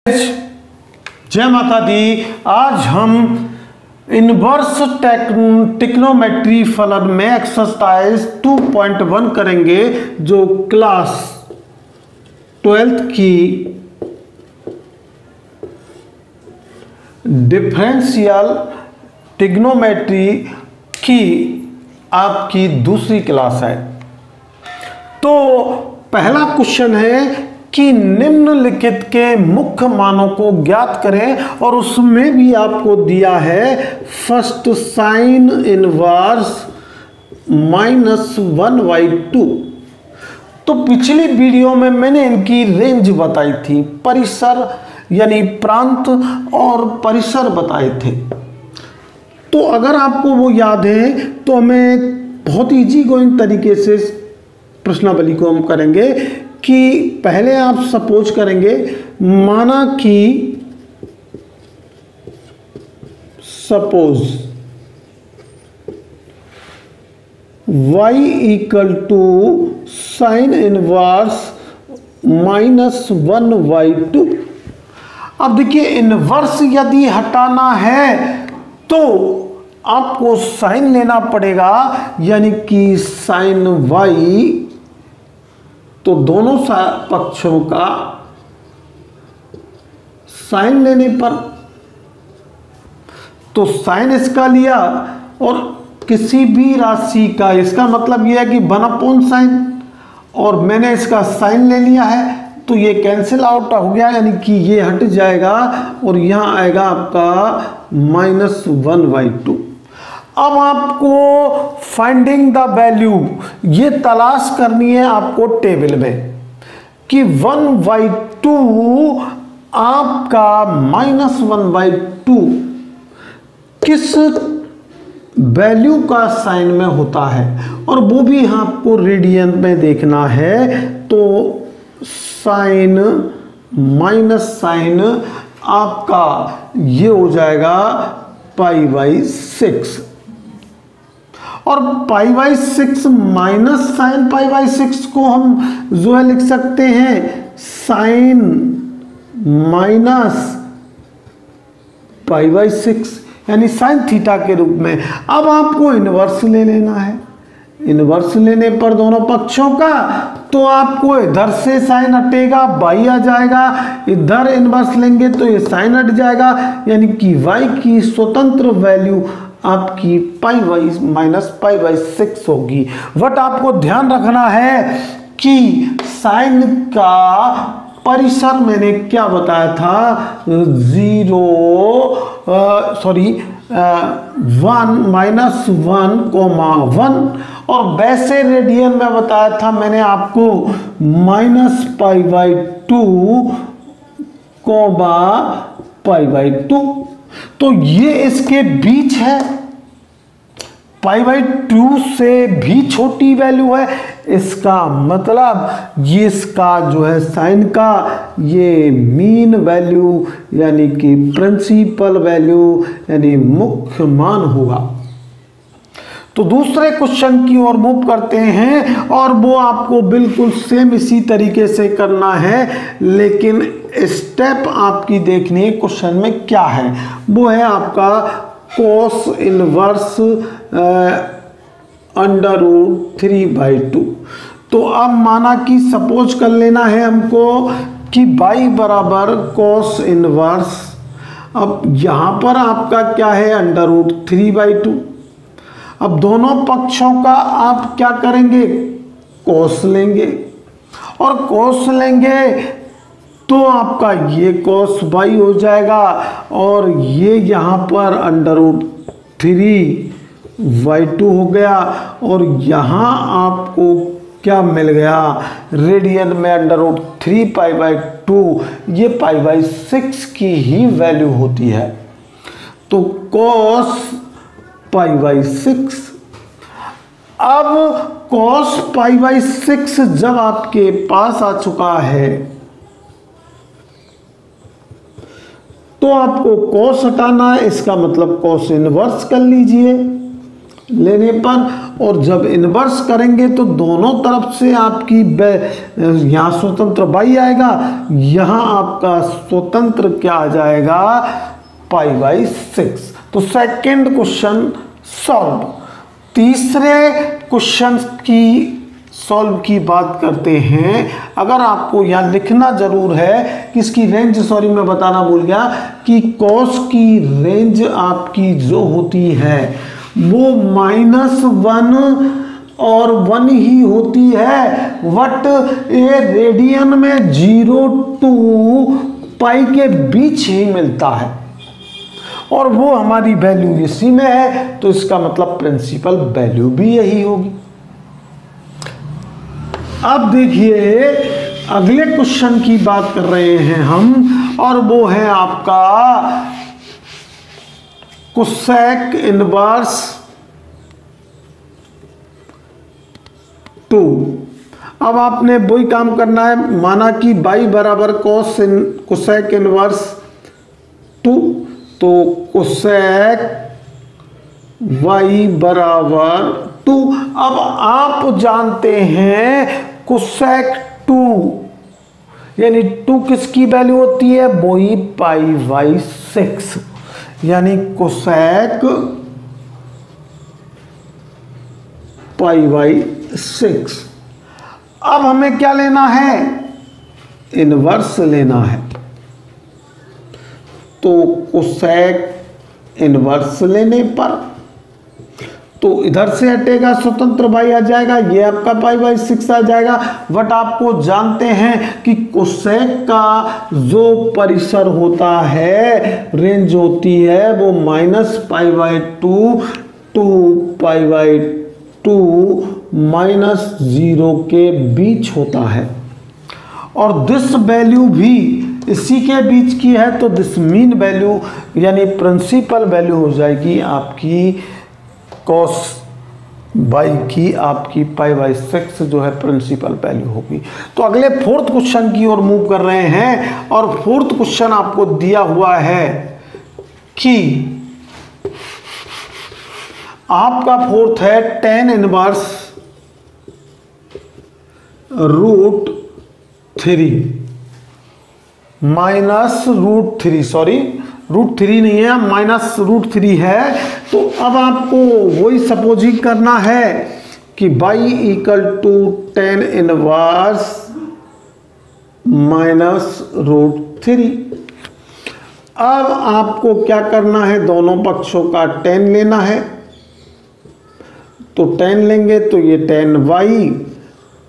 जय माता दी। आज हम इनवर्स टेक्नोमेट्री फलन में एक्सरसाइज 2.1 करेंगे, जो क्लास 12th की डिफरेंशियल टिग्नोमेट्री की आपकी दूसरी क्लास है। तो पहला क्वेश्चन है कि निम्नलिखित के मुख्य मानों को ज्ञात करें, और उसमें भी आपको दिया है फर्स्ट साइन इनवर्स -1/2। तो पिछली वीडियो में मैंने इनकी रेंज बताई थी, परिसर यानी प्रांत और परिसर बताए थे। तो अगर आपको वो याद है तो हमें बहुत इजी गोइंग तरीके से प्रश्नावली को हम करेंगे कि पहले आप सपोज करेंगे, माना कि सपोज y = साइन इनवर्स -1/2। अब देखिए, इनवर्स यदि हटाना है तो आपको साइन लेना पड़ेगा, यानी कि साइन y। तो दोनों पक्षों का साइन लेने पर, तो साइन इसका लिया और किसी भी राशि का, इसका मतलब यह है कि 1/sin, और मैंने इसका साइन ले लिया है, तो ये कैंसिल आउट हो गया, यानी कि ये हट जाएगा और यहां आएगा आपका -1/2। अब आपको फाइंडिंग द वैल्यू ये तलाश करनी है आपको टेबल में कि 1/2 आपका -1/2 किस वैल्यू का साइन में होता है, और वो भी आपको रेडियन में देखना है। तो साइन माइनस साइन आपका ये हो जाएगा π/6, और π/6 माइनस साइन π/6 को हम जो है लिख सकते हैं साइन माइनस π/6, यानी साइन थीटा के रूप में। अब आपको इनवर्स ले लेना है। इनवर्स लेने पर दोनों पक्षों का, तो आपको इधर से साइन हटेगा, y आ जाएगा, इधर इनवर्स लेंगे तो ये साइन हट जाएगा, यानी कि y की स्वतंत्र वैल्यू आपकी π/6 होगी। बट आपको ध्यान रखना है कि साइन का परिसर मैंने क्या बताया था, 1 -1,1, और वैसे रेडियन में बताया था मैंने आपको -π/2, π/2। तो ये इसके बीच है, π/2 से भी छोटी वैल्यू है, इसका मतलब ये इसका जो है साइन का ये मीन वैल्यू, यानी कि प्रिंसिपल वैल्यू, यानी मुख्य मान होगा। तो दूसरे क्वेश्चन की ओर मूव करते हैं, और वो आपको बिल्कुल सेम इसी तरीके से करना है, लेकिन स्टेप आपकी देखनी है क्वेश्चन में क्या है। वो है आपका cos इनवर्स √3/2। तो अब माना कि सपोज कर लेना है हमको कि y बराबर cos इनवर्स, अब यहाँ पर आपका क्या है √3/2। अब दोनों पक्षों का आप क्या करेंगे, cos लेंगे, और cos लेंगे तो आपका ये cos y हो जाएगा, और ये यहाँ पर √3/2 हो गया, और यहाँ आपको क्या मिल गया, रेडियन में √3π/2, ये π/6 की ही वैल्यू होती है। तो cos π/6। अब cos π/6 जब आपके पास आ चुका है, तो आपको cos हटाना है, इसका मतलब cos इनवर्स कर लीजिए। लेने पर, और जब इन्वर्स करेंगे तो दोनों तरफ से आपकी यहाँ स्वतंत्र बाई आएगा, यहाँ आपका स्वतंत्र क्या आ जाएगा, π/6। तो सेकंड क्वेश्चन सॉल्व। तीसरे क्वेश्चन की सॉल्व की बात करते हैं। अगर आपको यहाँ लिखना जरूर है कि इसकी रेंज, सॉरी मैं बताना भूल गया, कि कॉस की रेंज आपकी जो होती है वो -1 और 1 ही होती है, बट ये रेडियन में 0 to π के बीच ही मिलता है, और वो हमारी वैल्यू इसी में है, तो इसका मतलब प्रिंसिपल वैल्यू भी यही होगी। अब देखिए अगले क्वेश्चन की बात कर रहे हैं हम, और वो है आपका कोसेक इनवर्स 2। अब आपने वही काम करना है, माना कि y बराबर कोसेक इनवर्स 2, तो कोसेक y बराबर 2। अब आप जानते हैं कोसेक 2 यानी 2 किसकी वैल्यू होती है, वही π/6, यानी कोसेक π/6। अब हमें क्या लेना है, इनवर्स लेना है, तो कोसेक इनवर्स लेने पर तो इधर से हटेगा, स्वतंत्र बाई आ जाएगा, ये आपका π/6 आ जाएगा। बट आपको जानते हैं कि कोसेक का जो परिसर होता है, रेंज होती है, वो -π/2 to π/2 -0 के बीच होता है, और दिस वैल्यू भी इसी के बीच की है, तो दिस मीन वैल्यू यानी प्रिंसिपल वैल्यू हो जाएगी आपकी कॉस बाई की, आपकी π/6 जो है प्रिंसिपल वैल्यू होगी। तो अगले फोर्थ क्वेश्चन की ओर मूव कर रहे हैं, और फोर्थ क्वेश्चन आपको दिया हुआ है कि आपका फोर्थ है tan इनवर्स √3 -√3, सॉरी √3 नहीं है, -√3 है। तो अब आपको वही सपोजिंग करना है कि y = tan इनवर्स -√3। अब आपको क्या करना है, दोनों पक्षों का tan लेना है, तो tan लेंगे तो ये tan y,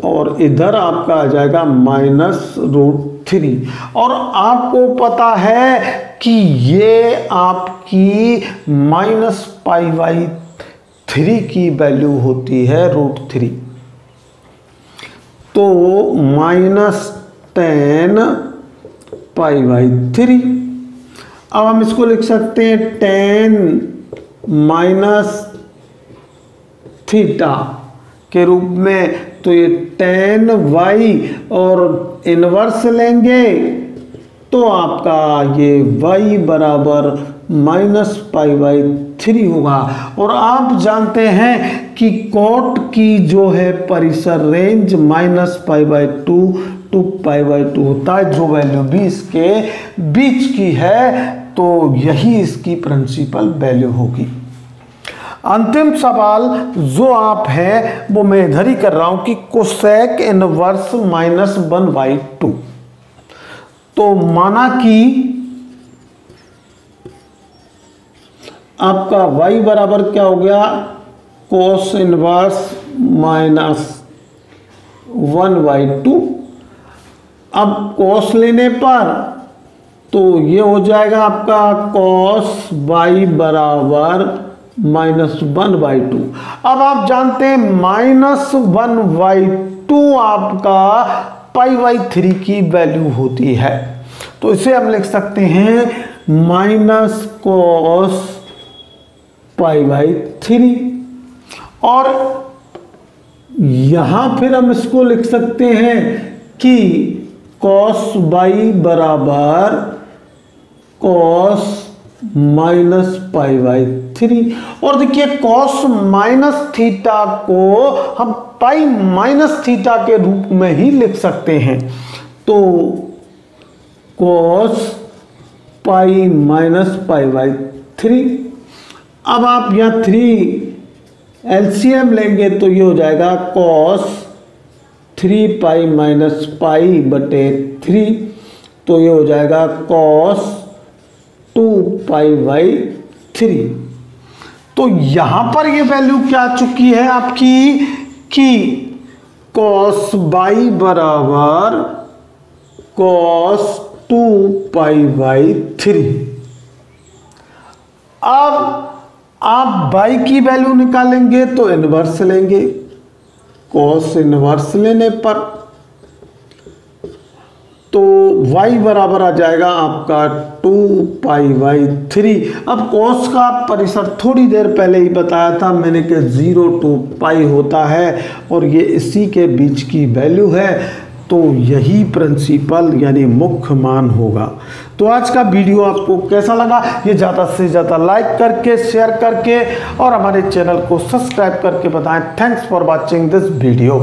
और इधर आपका आ जाएगा -√3। और आपको पता है कि ये आपकी -π/3 की वैल्यू होती है √3, तो -tan π/3। अब हम इसको लिख सकते हैं tan -θ के रूप में, तो ये tan y और इनवर्स लेंगे तो आपका ये y बराबर -π/3 होगा। और आप जानते हैं कि कॉट की जो है परिसर रेंज -π/2 to π/2 होता है, जो वैल्यू भी इसके बीच की है, तो यही इसकी प्रिंसिपल वैल्यू होगी। अंतिम सवाल जो आप है वो मैं इधर ही कर रहा हूं कि कोसेक इनवर्स -1/2। तो माना कि आपका y बराबर क्या हो गया, कोस इनवर्स -1/2। अब कोस लेने पर तो ये हो जाएगा आपका cos y बराबर -1/2। अब आप जानते हैं -1/2 आपका π/3 की वैल्यू होती है, तो इसे हम लिख सकते हैं -cos π/3। और यहां फिर हम इसको लिख सकते हैं कि cos y बराबर cos माइनस पाई बाई 3। और देखिए कॉस माइनस थीटा को हम पाई माइनस थीटा के रूप में ही लिख सकते हैं। तो cos pi minus pi by 3। अब आप यहाँ 3 एलसीएम लेंगे तो ये हो जाएगा कॉस 3 पाई माइनस पाई बटे 3। तो ये हो जाएगा कॉस 2 पाई बाई 3। तो यहां पर ये वैल्यू क्या आ चुकी है आपकी कि कॉस बाई बराबर कॉस 2 पाई बाई 3। अब आप बाई की वैल्यू निकालेंगे तो इनवर्स लेंगे। कॉस इनवर्स लेने पर तो y बराबर आ जाएगा आपका 2 पाई बाई 3। अब कॉस का परिसर थोड़ी देर पहले ही बताया था मैंने कि 0 to पाई होता है और ये इसी के बीच की वैल्यू है। तो यही प्रिंसिपल यानी मुख्य मान होगा। तो आज का वीडियो आपको कैसा लगा ये ज़्यादा से ज़्यादा लाइक करके शेयर करके और हमारे चैनल को सब्सक्राइब करके बताएं। Thanks for watching this video.